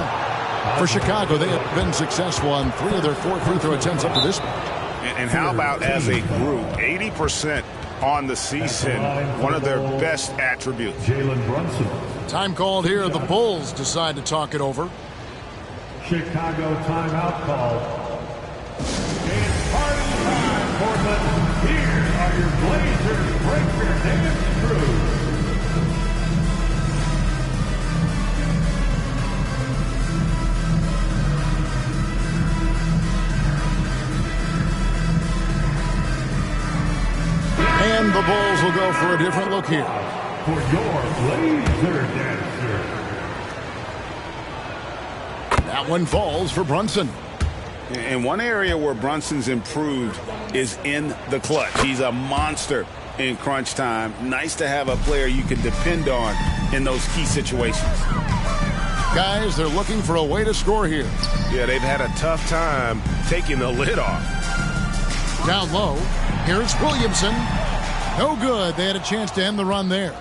For Chicago, they have been successful on 3 of their 4 free throw attempts up to this point. And how about as a group, 80% on the season, one of their best attributes. Jalen Brunson. Time called here. The Bulls decide to talk it over. Chicago timeout call. It's party time, Portland. Here are your Blazers. Break your dance through. And the Bulls will go for a different look here. For your Blazer dancer. That one falls for Brunson. And one area where Brunson's improved is in the clutch. He's a monster in crunch time. Nice to have a player you can depend on in those key situations. Guys, they're looking for a way to score here. Yeah, they've had a tough time taking the lid off. Down low, here's Williamson. No good. They had a chance to end the run there.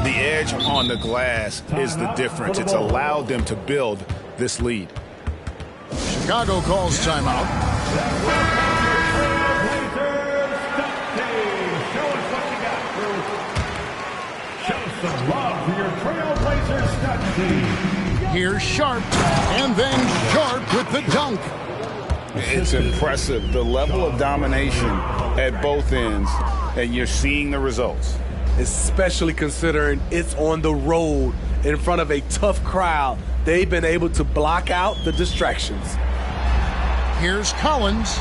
The edge on the glass is the difference. It's allowed them to build this lead. Chicago calls timeout. Show some love for your Trailblazers stunt team. Here's Sharp, and then Sharp with the dunk. It's impressive, the level of domination at both ends, and you're seeing the results. Especially considering it's on the road in front of a tough crowd. They've been able to block out the distractions. Here's Collins.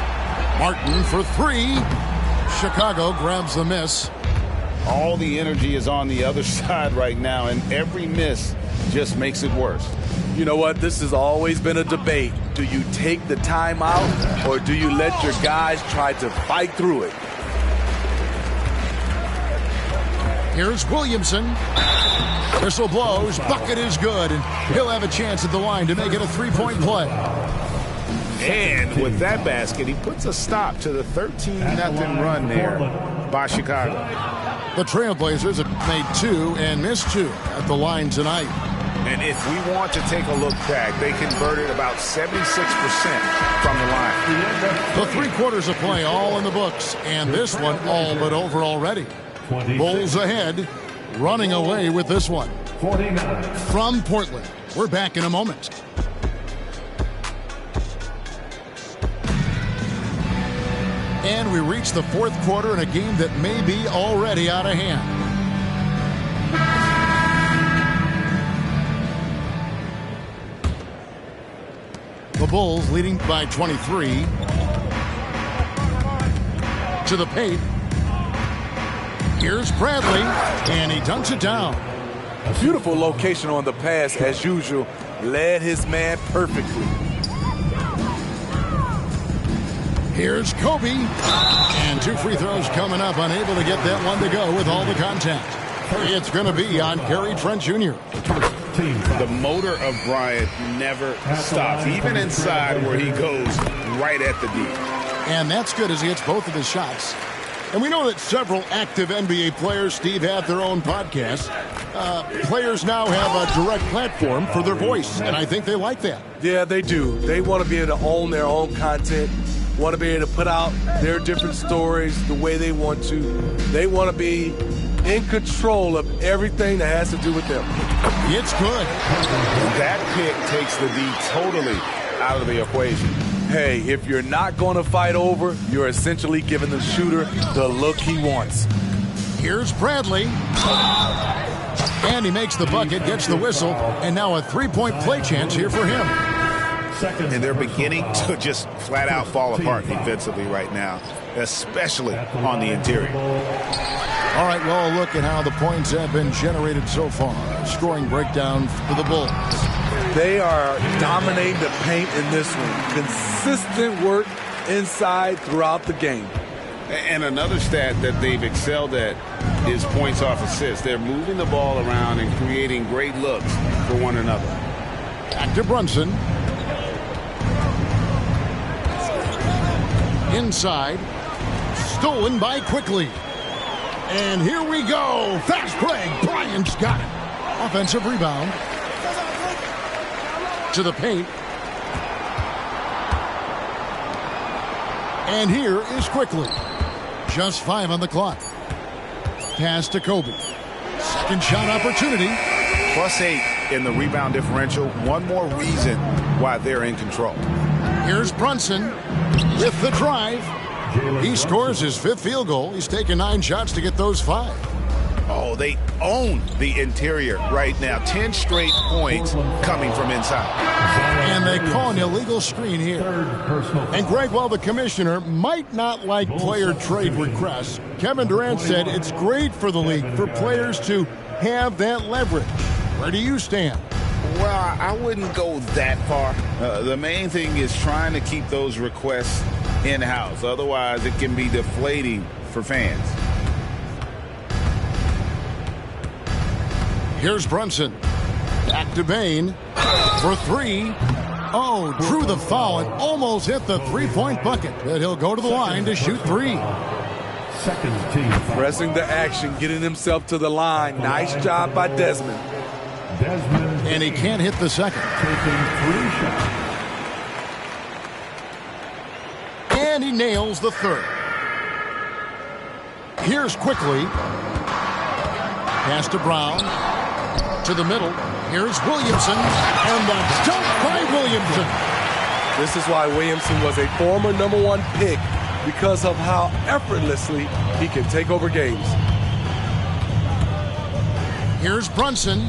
Martin for 3. Chicago grabs the miss. All the energy is on the other side right now, and every miss just makes it worse. You know what? This has always been a debate. Do you take the timeout, or do you let your guys try to fight through it? Here's Williamson. Whistle blows. Bucket is good, and he'll have a chance at the line to make it a 3-point play. And with that basket, he puts a stop to the 13-0 run there by Chicago. The Trailblazers have made 2 and missed 2 at the line tonight. And if we want to take a look back, they converted about 76% from the line. The 3 quarters of play all in the books, and this one all but over already. Bulls ahead, running away with this one. 49. From Portland, we're back in a moment. And we reach the 4th quarter in a game that may be already out of hand. The Bulls leading by 23. To the paint. Here's Bradley, and he dunks it down. A beautiful location on the pass, as usual. Led his man perfectly. Here's Kobe, and 2 free throws coming up, unable to get that one to go with all the contact. It's going to be on Gary Trent Jr. The motor of Bryant never stops, even inside where he goes right at the D. And that's good as he hits both of his shots. And we know that several active NBA players, Steve, have their own podcasts. Players now have a direct platform for their voice, and I think they like that. Yeah, they do. They want to be able to own their own content, want to be able to put out their different stories the way they want to. They want to be in control of everything that has to do with them. It's good. That pick takes the D totally out of the equation. Hey, if you're not going to fight over, you're essentially giving the shooter the look he wants. Here's Bradley. And he makes the bucket, gets the whistle, and now a 3-point play chance here for him. And they're beginning to just flat out fall apart defensively right now, especially on the interior. All right, well, look at how the points have been generated so far. Scoring breakdown for the Bulls. They are dominating the paint in this one. Consistent work inside throughout the game. And another stat that they've excelled at is points off assists. They're moving the ball around and creating great looks for one another. Back to Brunson. Inside. Stolen by Quickly. And here we go. Fast break. Bryant's got it. Offensive rebound. To the paint. And here is Quickly. Just 5 on the clock. Pass to Kobe. Second shot opportunity. +8 in the rebound differential. One more reason why they're in control. Here's Brunson with the drive. He scores his 5th field goal. He's taken 9 shots to get those 5. Oh, they own the interior right now. 10 straight points coming from inside. And they call an illegal screen here. And Greg, while the commissioner might not like player trade requests, Kevin Durant said it's great for the league for players to have that leverage. Where do you stand? Well, I wouldn't go that far. The main thing is trying to keep those requests in-house. Otherwise, it can be deflating for fans. Here's Brunson. Back to Bain for 3. Oh, drew the foul and almost hit the 3-point bucket. But he'll go to the line to shoot 3. Second team. Pressing the action, getting himself to the line. Nice job by Desmond. And he can't hit the second. Taking 3 shots. And he nails the 3rd. Here's Quickly. Pass to Brown. To the middle. Here's Williamson. And the dunk by Williamson. This is why Williamson was a former #1 pick, because of how effortlessly he can take over games. Here's Brunson.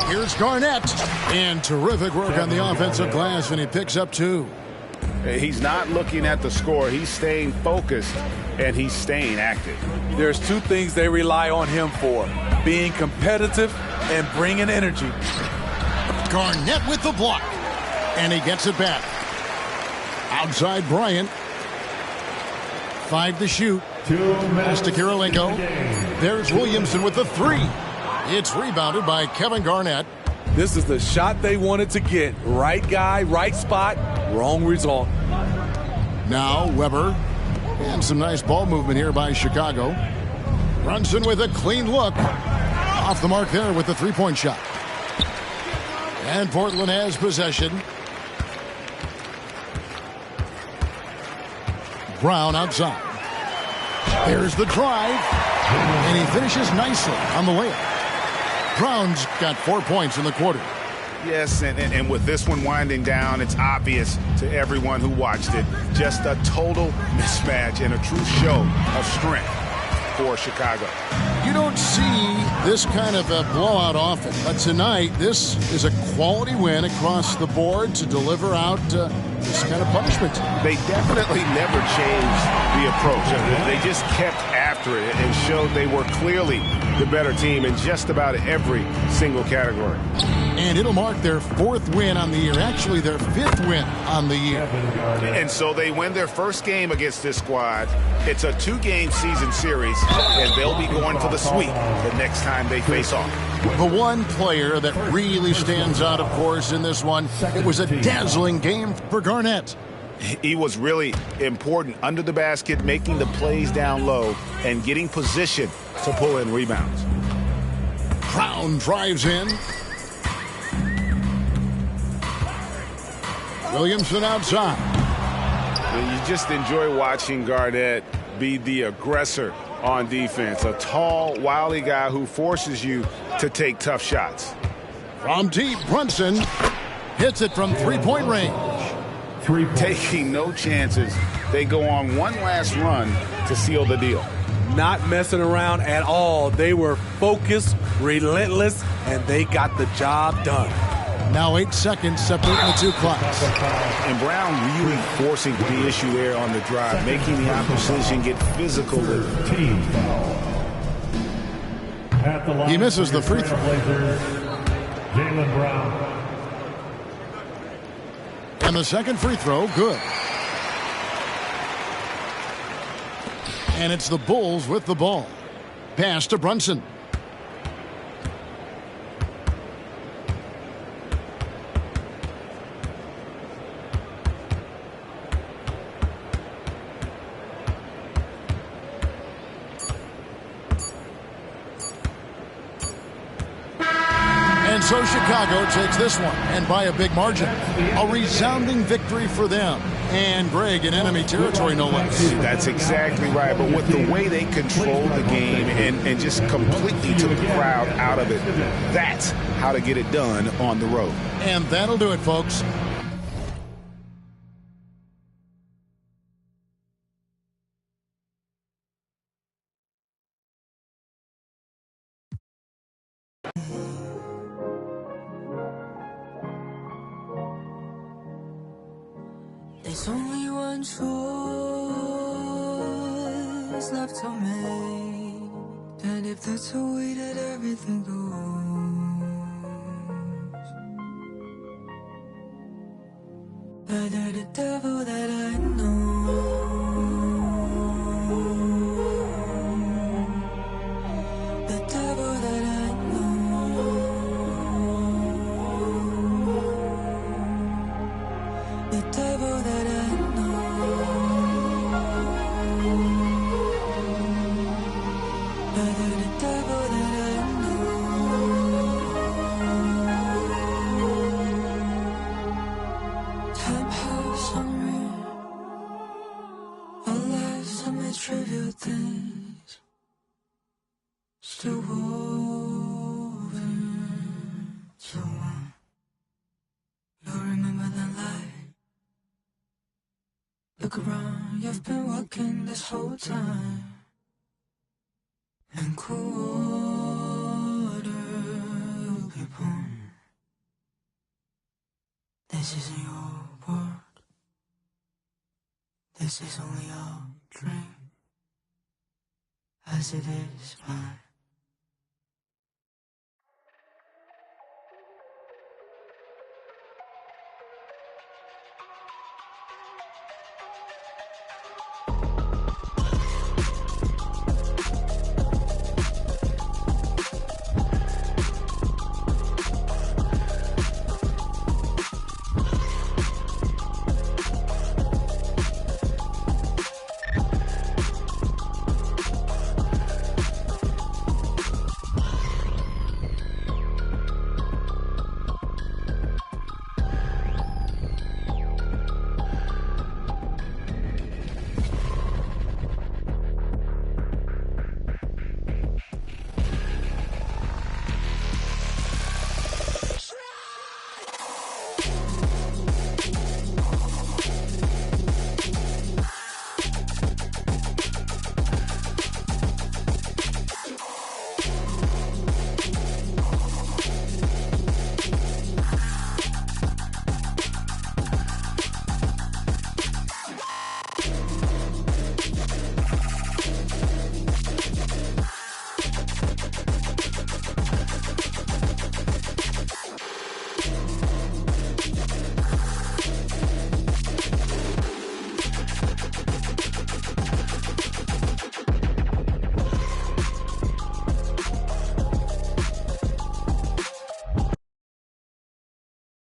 Here's Garnett. And terrific work on the offensive glass, and he picks up 2. He's not looking at the score. He's staying focused, and he's staying active. There's 2 things they rely on him for: being competitive and bringing energy. Garnett with the block. And he gets it back. Outside Bryant. 5 to shoot. Pass to Kirilenko. There's Williamson with the 3. It's rebounded by Kevin Garnett. This is the shot they wanted to get. Right guy, right spot, wrong result. Now Weber. And some nice ball movement here by Chicago. Brunson with a clean look. Off the mark there with the 3-point shot. And Portland has possession. Brown outside. There's the drive. And he finishes nicely on the layup. Brown's got 4 points in the quarter. Yes, and with this one winding down, it's obvious to everyone who watched it. Just a total mismatch and a true show of strength for Chicago. You don't see this kind of a blowout often, but tonight this is a quality win across the board to deliver out this kind of punishment. They definitely never changed the approach. They just kept after it and showed they were clearly the better team in just about every single category. And it'll mark their 4th win on the year, actually their 5th win on the year. And so they win their first game against this squad. It's a 2-game season series, and they'll be going for the sweep the next time they face off. The one player that really stands out, of course, in this one, it was a dazzling game for Garnett. He was really important under the basket, making the plays down low and getting position to pull in rebounds. Brown drives in. Williamson outside. You just enjoy watching Garnett be the aggressor on defense. A tall, wily guy who forces you to take tough shots. From deep, Brunson hits it from 3-point range. Taking no chances. They go on one last run to seal the deal. Not messing around at all. They were focused, relentless, and they got the job done. Now 8 seconds separating the 2 clocks. And Brown really forcing the issue there on the drive, making the opposition get physical with it. Team foul. At the line, he misses the free throw. Jaylen Brown. And the second free throw, good. And it's the Bulls with the ball. Pass to Brunson. so Chicago takes this one, and by a big margin. A resounding victory for them. And, Greg, in enemy territory, no less. That's exactly right. But with the way they controlled the game and just completely took the crowd out of it, that's how to get it done on the road. And that'll do it, folks. There's only one choice left to make, and if that's the way that everything goes, either the devil that I know, the devil that I know, the devil that I trivial things still woven so long. You'll remember that light. Look around, you've been walking this whole time, and quarter you'll be born. This isn't your world. This is only your dream, as it is mine.